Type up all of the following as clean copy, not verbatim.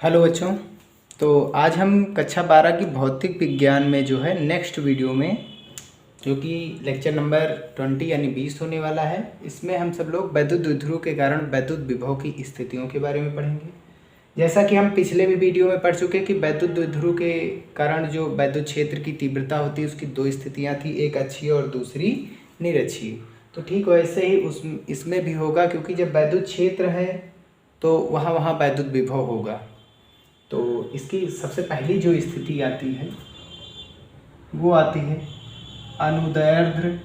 Hello बच्चों। तो आज हम कक्षा 12 की भौतिक विज्ञान में जो है नेक्स्ट वीडियो में जो कि लेक्चर नंबर 20 यानी 20 होने वाला है, इसमें हम सब लोग वैद्युत द्विध्रुव के कारण वैद्युत विभव की स्थितियों के बारे में पढ़ेंगे। जैसा कि हम पिछले भी वीडियो में पढ़ चुके कि वैद्युत द्विध्रुव के कारण जो वैद्युत क्षेत्र की तीव्रता होती है उसकी दो स्थितियाँ थी, एक अक्षीय और दूसरी निरक्षीय। तो ठीक वैसे ही इसमें भी होगा, क्योंकि जब वैद्युत क्षेत्र है तो वहाँ वैद्युत विभव होगा। तो इसकी सबसे पहली जो स्थिति आती है वो आती है अनुदैर्ध्य,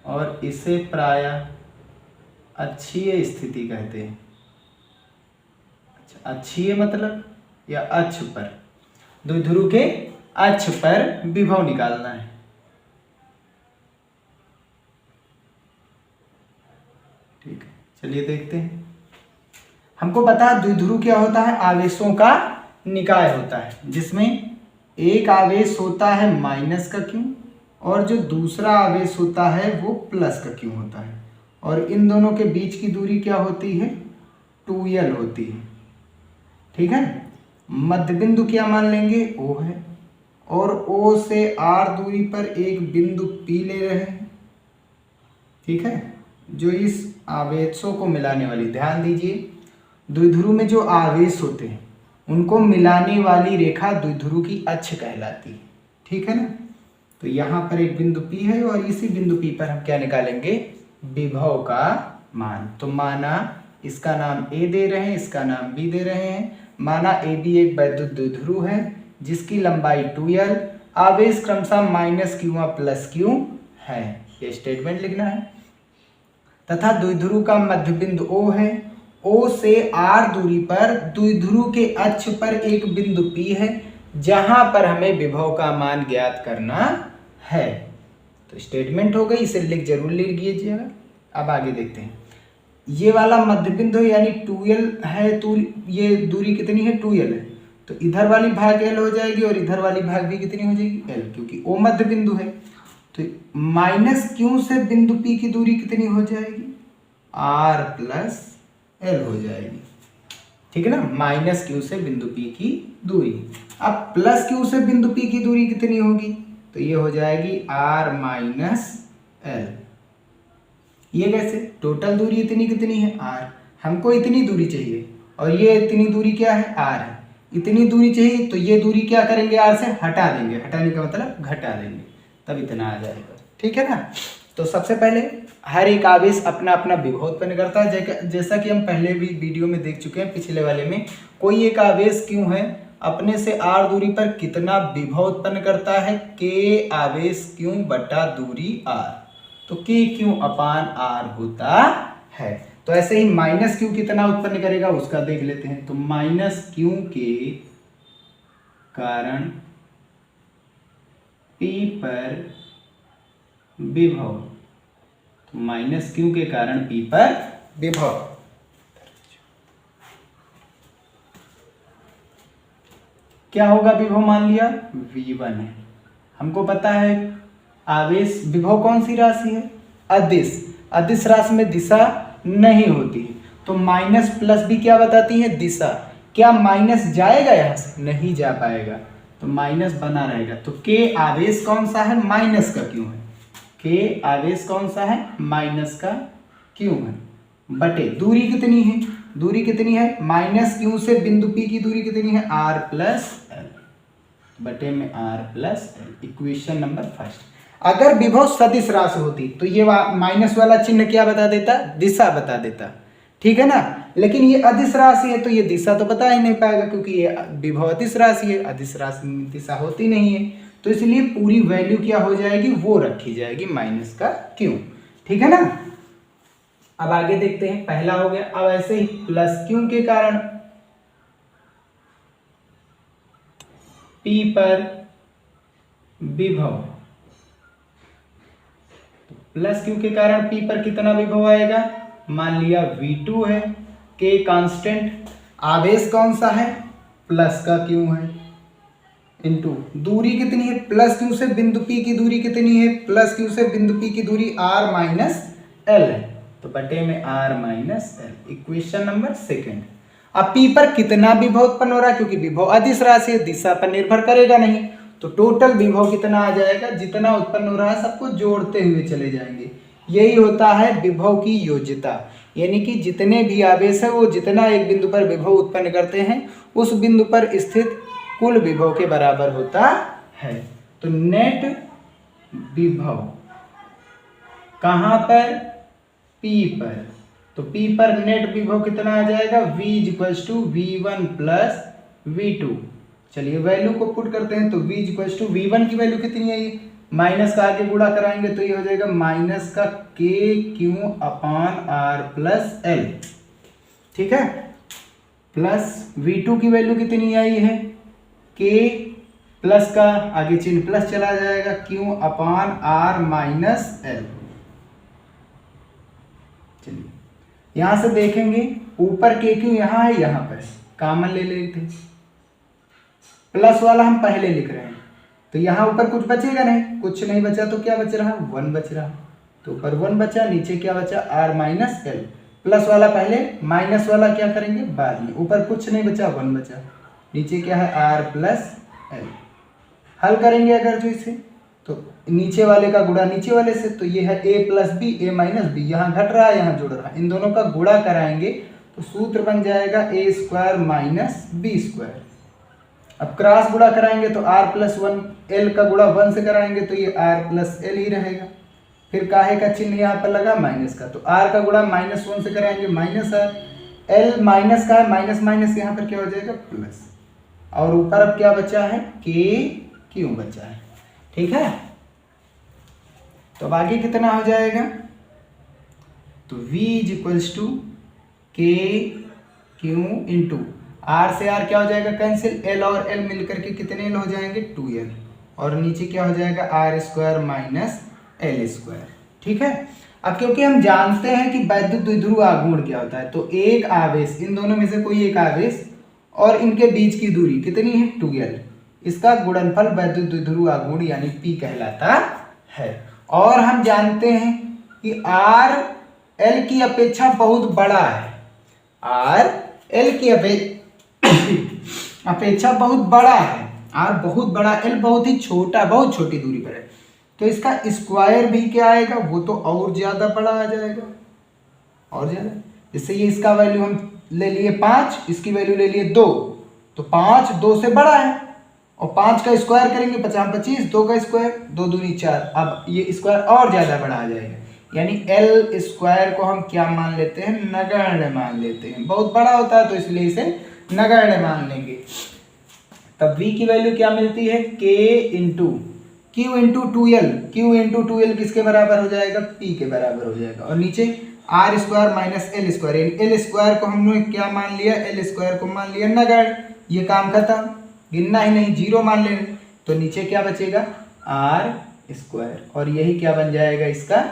और इसे प्रायः अक्षीय स्थिति कहते हैं। अच्छा, अक्षीय मतलब या अक्ष पर, द्विध्रुव के अक्ष पर विभव निकालना है। ठीक है, चलिए देखते हैं। हमको पता है द्विध्रुव क्या होता है, आवेशों का निकाय होता है, जिसमें एक आवेश होता है माइनस का क्यू और जो दूसरा आवेश होता है वो प्लस का क्यू होता है, और इन दोनों के बीच की दूरी क्या होती है, 2l होती है। ठीक है, मध्य बिंदु क्या मान लेंगे, O है, और O से R दूरी पर एक बिंदु P ले रहे हैं। ठीक है, जो इस आवेशों को मिलाने वाली, ध्यान दीजिए द्विध्रुव में जो आवेश होते हैं उनको मिलाने वाली रेखा द्विध्रुव की अक्ष कहलाती है। ठीक है ना, तो यहाँ पर एक बिंदु P है और इसी बिंदु P पर हम क्या निकालेंगे, विभव का मान। तो माना इसका नाम A दे रहे हैं, इसका नाम B दे रहे हैं। माना AB एक वैद्युत द्विध्रुव है जिसकी लंबाई 2l, आवेश क्रमशः -q और +q है, ये स्टेटमेंट लिखना है। तथा द्विध्रुव का मध्य बिंदु O है, O से R दूरी पर द्विध्रुव के अक्ष पर एक बिंदु P है जहां पर हमें विभव का मान ज्ञात करना है। तो स्टेटमेंट हो गई, इसे जरूर लिख लीजिएगा। अब आगे देखते हैं। ये वाला मध्य बिंदु यानी 2l है, तो ये दूरी कितनी है, 2l है, तो इधर वाली भाग l हो जाएगी और इधर वाली भाग भी कितनी हो जाएगी, l, क्योंकि O मध्य बिंदु है। तो -q से बिंदु P की दूरी कितनी हो जाएगी, r + l हो जाएगी। ठीक है ना, -q से बिंदु P की दूरी। अब +q से बिंदु P की दूरी कितनी होगी, तो ये हो जाएगी r - l। ये कैसे, टोटल दूरी इतनी कितनी है, r, हमको इतनी दूरी चाहिए और ये इतनी दूरी क्या है, r है। इतनी दूरी चाहिए तो ये दूरी क्या करेंगे, r से हटा देंगे, हटाने का मतलब घटा देंगे, तब इतना आ जाएगा। ठीक है ना, तो सबसे पहले हर एक आवेश अपना अपना विभव उत्पन्न करता है। जैसा कि हम पहले भी वीडियो में देख चुके हैं, पिछले वाले में, कोई एक आवेश क्यों है अपने से r दूरी पर कितना विभव उत्पन्न करता है, k आवेश क्यों बटा दूरी r, तो k क्यों अपान r होता है। तो ऐसे ही -q कितना उत्पन्न करेगा उसका देख लेते हैं। तो -q के कारण p पर विभव, -q के कारण P पर विभव, क्या होगा, विभव मान लिया V1 है। हमको पता है आवेश, विभव कौन सी राशि है, अदिश, अदिश राशि में दिशा नहीं होती है, तो माइनस प्लस भी क्या बताती है, दिशा। क्या माइनस जाएगा यहाँ से, नहीं जा पाएगा, तो माइनस बना रहेगा। तो K आवेश कौन सा है, माइनस का क्यों है, K आवेश कौन सा है, माइनस का क्यों है, बटे दूरी कितनी है, दूरी कितनी है, -q से बिंदु P की दूरी कितनी है, r + l, बटे में r + l। Equation number first. अगर विभव सदिश राशि होती तो ये माइनस वाला चिन्ह क्या बता देता, दिशा बता देता। ठीक है ना, लेकिन ये अदिश राशि है तो ये दिशा तो बता ही नहीं पाएगा, क्योंकि ये विभव अदिश राशि है, अदिश राशि में दिशा होती नहीं है, तो इसलिए पूरी वैल्यू क्या हो जाएगी, वो रखी जाएगी -q। ठीक है ना, अब आगे देखते हैं। पहला हो गया। अब ऐसे ही +q के कारण P पर विभव, +q के कारण P पर कितना विभव आएगा, मान लिया V2 है, K कांस्टेंट, आवेश कौन सा है, प्लस का q है, इंटू दूरी कितनी है, +q से बिंदु P की दूरी कितनी है, +q से बिंदु P की दूरी r - l है, तो बटे में r - l। Equation number second. अब P पर कितना विभव उत्पन्न हो रहा है, क्योंकि विभव अदिश राशि है, दिशा पर निर्भर करेगा नहीं, तो टोटल विभव कितना आ जाएगा, जितना उत्पन्न हो रहा है सबको जोड़ते हुए चले जाएंगे। यही होता है विभव की योज्यता, यानी कि जितने भी आवेश है वो जितना एक बिंदु पर विभव उत्पन्न करते हैं उस बिंदु पर स्थित कुल विभव के बराबर होता है। तो नेट विभव कहाँ पर, P पर, तो P पर नेट विभव कितना आ जाएगा, V equals to V1 plus V2। चलिए वैल्यू को पुट करते हैं, तो V इक्वल्स टू V1 की वैल्यू कितनी है, ये माइनस का आगे गुणा कराएंगे तो ये हो जाएगा माइनस का KQ अपान R प्लस L, ठीक है, प्लस V2 की वैल्यू कितनी आई है, K प्लस का आगे चिन्ह प्लस चला जाएगा Q अपान R माइनस L। चलिए यहां से देखेंगे ऊपर KQ यहाँ है, यहाँ पर कॉमन ले लेते हैं, प्लस वाला हम पहले लिख रहे हैं, तो यहाँ ऊपर कुछ बचेगा नहीं, कुछ नहीं बचा तो क्या बच रहा, 1 बच रहा, तो ऊपर 1 बचा, नीचे क्या बचा R माइनस L, प्लस वाला पहले, माइनस वाला क्या करेंगे बाद में, ऊपर कुछ नहीं बचा 1 बचा, नीचे क्या है R प्लस L। हल करेंगे अगर जो इसे, तो नीचे वाले का गुणा नीचे वाले से, तो ये है A plus B, A minus B, यहाँ घट रहा है यहाँ जुड़ रहा है, इन दोनों का गुणा कराएंगे तो सूत्र बन जाएगा A square minus B square. अब क्रॉस गुणा कराएंगे तो R प्लस 1, L का गुणा 1 से कराएंगे तो ये R प्लस L ही रहेगा, फिर काहे का चिन्ह यहाँ पर लगा माइनस का, तो R का गुणा माइनस 1 से कराएंगे माइनस R, L माइनस का है, माइनस माइनस यहाँ पर क्या हो जाएगा प्लस, और ऊपर अब क्या बचा है KQ बचा है, ठीक है। तो अब आगे कितना हो जाएगा, तो V equals to KQ into R से R क्या हो जाएगा कैंसिल, L और L मिलकर के कितने L हो जाएंगे 2L, और नीचे क्या हो जाएगा R square minus L square, ठीक है। अब क्योंकि हम जानते हैं कि वैद्युत द्विध्रुव आघूर्ण क्या होता है, तो एक आवेश, इन दोनों में से कोई एक आवेश और इनके बीच की दूरी कितनी है 2L, इसका गुणनफल वैद्युत द्विध्रुव आघूर्ण यानी P कहलाता है। और हम जानते हैं कि R L की अपेक्षा बहुत बड़ा है, R L की अपेक्षा बहुत बड़ा है, R बहुत बड़ा, L बहुत ही छोटा, बहुत छोटी दूरी पर है, तो इसका स्क्वायर भी क्या आएगा, वो तो और ज्यादा बड़ा आ जाएगा, और ज्यादा, इससे ये इसका वैल्यू हम ले लिए 5, इसकी वैल्यू ले लिए 2, तो 5 2 से बड़ा है, और 5 का स्क्वायर करेंगे 5 25, 2 का स्क्वायर 2 दूनी 4, अब ये स्क्वायर और ज्यादा बड़ा आ जाएगा, यानी L स्क्वायर को हम क्या मान लेते हैं, नगण्य मान लेते हैं, बहुत बड़ा होता है तो इसलिए इसे नगण्य मान लेंगे। तब V की वैल्यू क्या मिलती है, K into Q into 2L, Q into 2L किसके बराबर हो जाएगा, P के बराबर हो जाएगा, और नीचे R square minus L square, यानी L स्क्वायर को हमने क्या मान लिया, L स्क्वायर को मान लिया नगण्य, ये काम खत्म, गिनना ही नहीं, 0 मान लेंगे, तो नीचे क्या बचेगा R स्क्वायर, और यही क्या बन जाएगा, इसका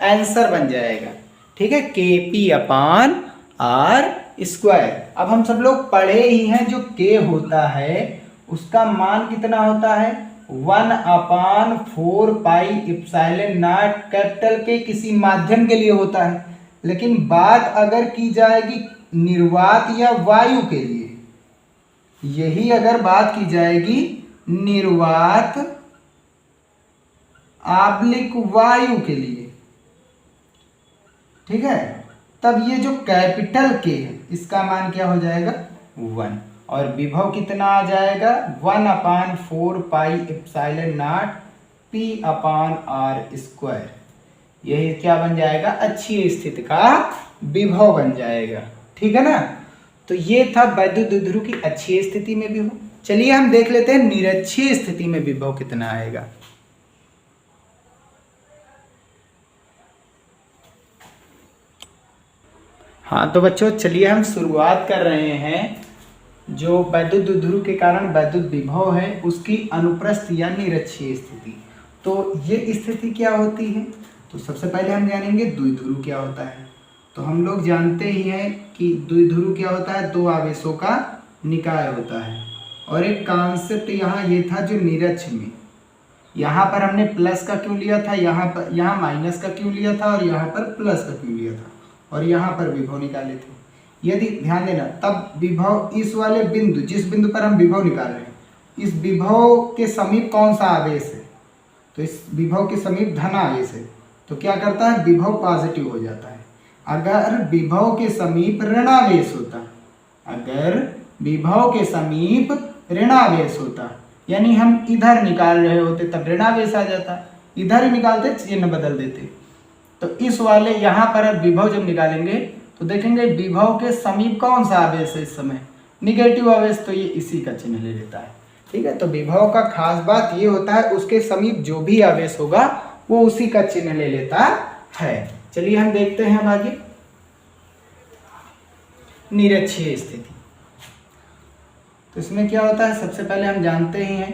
आंसर बन जाएगा, ठीक है, KP अपान R स्क्वायर। अब हम सब लोग पढ़े ही हैं जो K होता है उसका मान कितना होता है, 1/4 पाई एप्सिलॉन नॉट कैपिटल के किसी माध्यम के लिए होता है, लेकिन बात अगर की जाएगी निर्वात या वायु के लिए, यही अगर बात की जाएगी निर्वात आब्लिक वायु के लिए, ठीक है, तब ये जो कैपिटल के है इसका मान क्या हो जाएगा 1, और विभव कितना आ जाएगा 1/4 pi epsilon not P upon R square, यही क्या बन जाएगा, अच्छी स्थिति का विभव बन जाएगा, ठीक है ना। तो ये था वैद्युत द्विध्रुव की अच्छी स्थिति में विभव। चलिए हम देख लेते हैं निरक्षीय स्थिति में विभव कितना आएगा। हाँ तो बच्चों चलिए हम शुरुआत कर रहे हैं, जो वैद्युत द्विध्रुव के कारण वैद्युत विभव है उसकी अनुप्रस्थ या निरक्षीय स्थिति। तो ये स्थिति क्या होती है, तो सबसे पहले हम जानेंगे द्विध्रुव क्या होता है। तो हम लोग जानते ही हैं कि द्विध्रुव क्या होता है, 2 आवेशों का निकाय होता है, और एक कॉन्सेप्ट यहाँ ये था जो निरक्ष में, यहाँ पर हमने प्लस का क्यों लिया था, यहाँ माइनस का क्यों लिया था, और यहाँ पर प्लस का क्यों लिया था, और यहाँ पर विभव निकाले थे। यदि ध्यान देना तब विभव इस वाले बिंदु, जिस बिंदु पर हम विभव निकाल रहे हैं, इस विभव के समीप कौन सा आवेश है, तो इस विभव के समीप धन आवेश है, तो क्या करता है, विभव पॉजिटिव हो जाता है। अगर विभव के समीप ऋणावेश होता, अगर विभव के समीप ऋणावेश होता, यानी हम इधर निकाल रहे होते तब ऋणावेश आ जाता, इधर ही निकालते चिन्ह बदल देते। तो इस वाले यहाँ पर अब विभव जब निकालेंगे तो देखेंगे विभव के समीप कौन सा आवेश है, इस समय निगेटिव आवेश, तो ये इसी का चिन्ह ले लेता है। ठीक है, तो विभव का खास बात ये होता है उसके समीप जो भी आवेश होगा वो उसी का चिन्ह ले लेता है। चलिए हम देखते हैं अब आगे निरक्षीय स्थिति। तो इसमें क्या होता है, सबसे पहले हम जानते ही हैं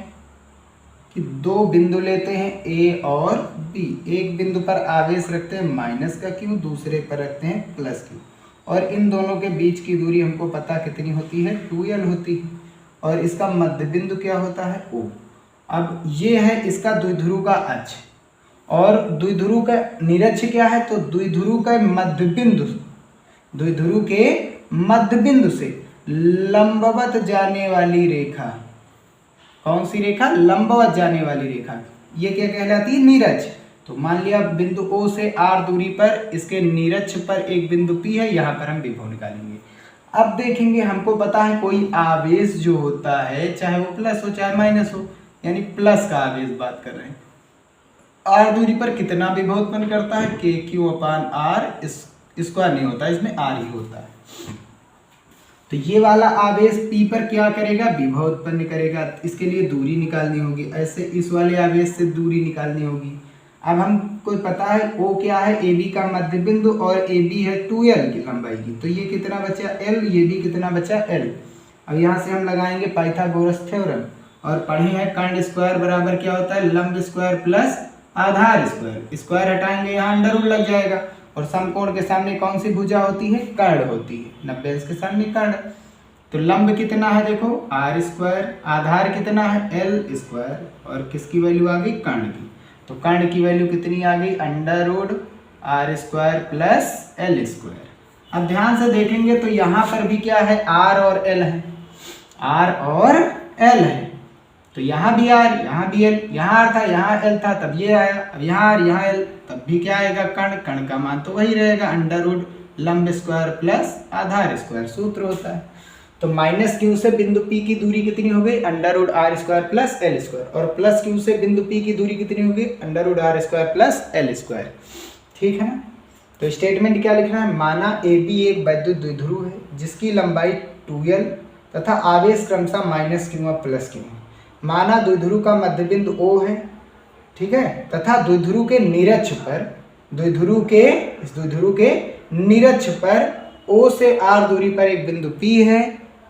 कि दो बिंदु लेते हैं A और B। एक बिंदु पर आवेश रखते हैं माइनस का Q, दूसरे पर रखते हैं प्लस Q, और इन दोनों के बीच की दूरी हमको पता कितनी होती है, 2L होती है, और इसका मध्य बिंदु क्या होता है, O। अब ये है इसका द्विध्रुव का अक्ष, और द्विध्रुव का निरक्ष क्या है, तो द्विध्रुव का मध्य बिंदु, द्विध्रुव के मध्य बिंदु से लंबवत जाने वाली रेखा, कौन सी रेखा, लंबवत जाने वाली रेखा, ये क्या कहलाती है, निरक्ष। तो मान लिया बिंदु O से R दूरी पर इसके निरक्ष पर एक बिंदु P है, यहाँ पर हम विभव निकालेंगे। अब देखेंगे हमको पता है कोई आवेश जो होता है चाहे वो प्लस हो चाहे माइनस हो, यानी प्लस का आवेश बात कर रहे हैं, R दूरी पर कितना विभव उत्पन्न करता है, KQ/R, स्क्वायर नहीं होता, इसमें R ही होता है। तो ये वाला आवेश P पर क्या करेगा, विभव उत्पन्न करेगा, इसके लिए दूरी निकालनी होगी, ऐसे इस वाले आवेश से दूरी निकालनी होगी। अब हमको पता है O क्या है, AB का मध्य बिंदु, और AB है 2L की लंबाई की, तो ये कितना बचा L, ये भी कितना बचा L। अब यहाँ से हम लगाएंगे पाइथागोरस थ्योरम, और पढ़े हैं कर्ण स्क्वायर बराबर क्या होता है, लंब स्क्वायर प्लस आधार स्क्वायर, स्क्वायर हटाएंगे यहाँ अंडर रूट लग जाएगा, और समकोण के सामने कौन सी भुजा होती है, कर्ण होती है, 90 के सामने कर्ण। तो लंब कितना है देखो R स्क्वायर, आधार कितना है L स्क्वायर, और किसकी वैल्यू आ गई, कर्ण की, तो कर्ण की वैल्यू कितनी आ गई, under root R square plus L square. अब ध्यान से देखेंगे तो यहाँ पर भी क्या है, R और L है, R और L है, तो यहाँ भी R यहाँ भी L, यहाँ R था यहाँ L था तब ये आया, अब यहाँ R यहाँ L, तब भी क्या आएगा, कर्ण, कर्ण का मान तो वही रहेगा, अंडर रूट लंब स्क्वायर प्लस आधार स्क्वायर सूत्र होता है। तो माइनस Q से बिंदु P की दूरी कितनी हो गई, under root R square plus L square, और प्लस Q से बिंदु P की दूरी कितनी हो गई, under root R square plus L square. ठीक है ना, तो स्टेटमेंट क्या लिखना है, माना AB एक वैद्युत द्विध्रुव है जिसकी लंबाई 2L तथा आवेश क्रमशः माइनस Q और प्लस Q है। माना द्विध्रुव का मध्य बिंदु O है, ठीक है, तथा द्विध्रुव के निरक्ष पर, द्विध्रुव के निरक्ष पर O से R दूरी पर एक बिंदु P है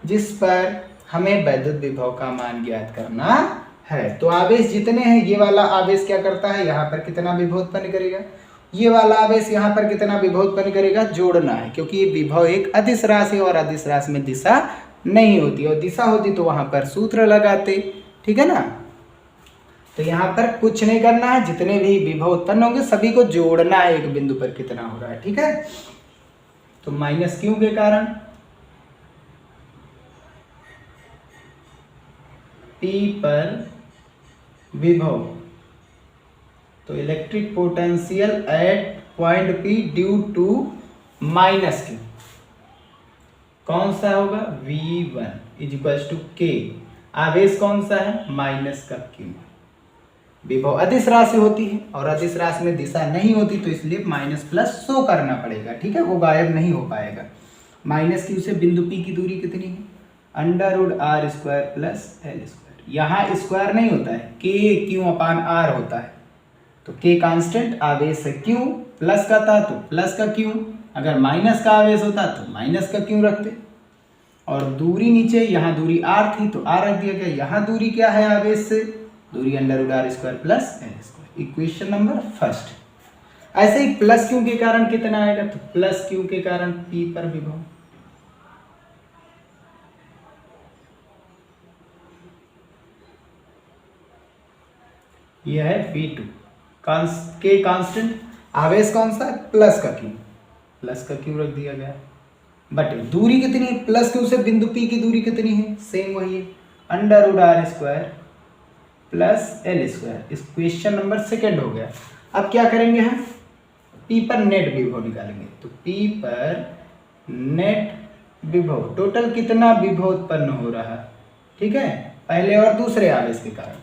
जिस पर हमें वैद्युत विभव का मान ज्ञात करना है। तो आवेश जितने हैं, ये वाला आवेश क्या करता है, यहाँ पर कितना विभव उत्पन्न करेगा, ये वाला आवेश यहाँ पर कितना विभव उत्पन्न करेगा, जोड़ना है, क्योंकि ये विभव एक अदिश राशि है और अदिश राशि में दिशा नहीं होती, और दिशा होती तो वहां पर सूत्र लगाते। ठीक है ना, तो यहाँ पर कुछ नहीं करना है, जितने भी विभव उत्पन्न होंगे सभी को जोड़ना है, एक बिंदु पर कितना हो रहा है। ठीक है, तो माइनस Q के कारण P पर विभव, तो electric potential at point P due to minus Q कौन सा होगा, V1 is equal to K। आवेश कौन सा है, माइनस का Q। विभव अदिश राशि होती है और अदिश राशि में दिशा नहीं होती, तो इसलिए माइनस प्लस शो करना पड़ेगा। ठीक है, वो गायब नहीं हो पाएगा। माइनस Q से बिंदु P की दूरी कितनी है, under root R square plus L square. यहाँ स्क्वायर नहीं होता है, KQ/R होता है, तो K कांस्टेंट, आवेश है Q, प्लस का था तो प्लस का Q, अगर माइनस का आवेश होता तो माइनस का Q रखते, और दूरी नीचे, यहाँ दूरी R थी तो R रख दिया गया, यहाँ दूरी क्या है आवेश से, दूरी under root R square plus L square. Equation number first. ऐसे ही प्लस Q के कारण कितना आएगा, तो प्लस Q के कारण P पर विभव, यह है V2, K कांस्टेंट, आवेश कौन सा है, प्लस का Q, प्लस का Q रख दिया गया। बट दूरी कितनी है, प्लस क्यू से बिंदु P की दूरी कितनी है, सेम वही है, √r² प्लस L²। इस क्वेश्चन नंबर सेकेंड हो गया। अब क्या करेंगे हम, P पर नेट विभव निकालेंगे। तो P पर नेट विभव, टोटल कितना विभव उत्पन्न हो रहा है, ठीक है, पहले और दूसरे आवेश के कारण।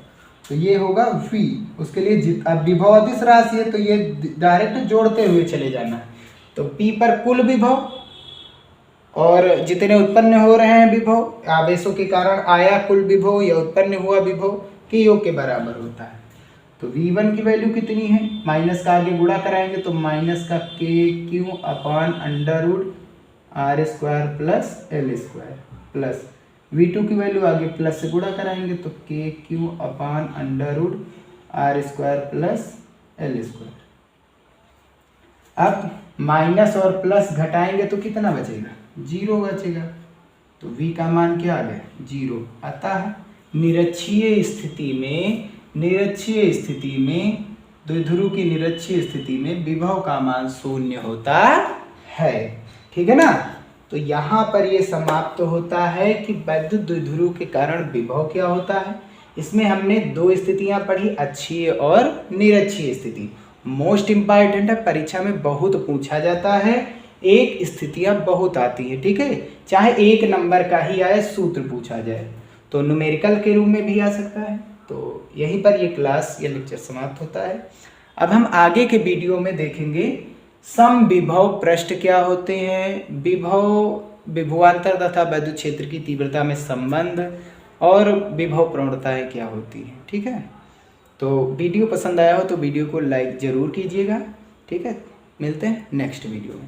तो ये होगा V। उसके लिए अब विभव अदिश राशि है तो ये डायरेक्ट जोड़ते हुए चले जाना। तो P पर कुल विभव और जितने उत्पन्न हो रहे हैं विभव आवेशों के कारण आया कुल विभव या उत्पन्न हुआ विभव के योग के बराबर होता है। तो V1 की वैल्यू कितनी है, माइनस का आगे गुणा कराएंगे तो माइनस का KQ अपान √r² plus L² plus V2 की वैल्यू आगे प्लस से गुणा कराएंगे तो KQ अपान √r² प्लस L²। अब माइनस और प्लस घटाएंगे तो कितना बचेगा, 0 बचेगा। तो V का मान क्या आ गया, 0। अतः निरक्षीय स्थिति में द्विध्रुव की निरक्षीय स्थिति में विभव का मान 0 होता है, ठीक है ना। तो यहाँ पर ये समाप्त होता है कि वैद्युत द्विध्रुव के कारण विभव क्या होता है। इसमें हमने दो स्थितियाँ पढ़ी, अक्षीय और निरक्षीय स्थिति। मोस्ट इम्पॉर्टेंट है, परीक्षा में बहुत पूछा जाता है, एक स्थितियाँ बहुत आती है, ठीक है, चाहे 1 नंबर का ही आए सूत्र पूछा जाए तो न्यूमेरिकल के रूप में भी आ सकता है। तो यहीं पर ये क्लास या लेक्चर समाप्त होता है। अब हम आगे के वीडियो में देखेंगे समविभव पृष्ठ क्या होते हैं, विभवांतर तथा वैद्युत क्षेत्र की तीव्रता में संबंध और विभव प्रवणताएं क्या होती हैं, ठीक है। तो वीडियो पसंद आया हो तो वीडियो को लाइक ज़रूर कीजिएगा, ठीक है। मिलते हैं नेक्स्ट वीडियो में।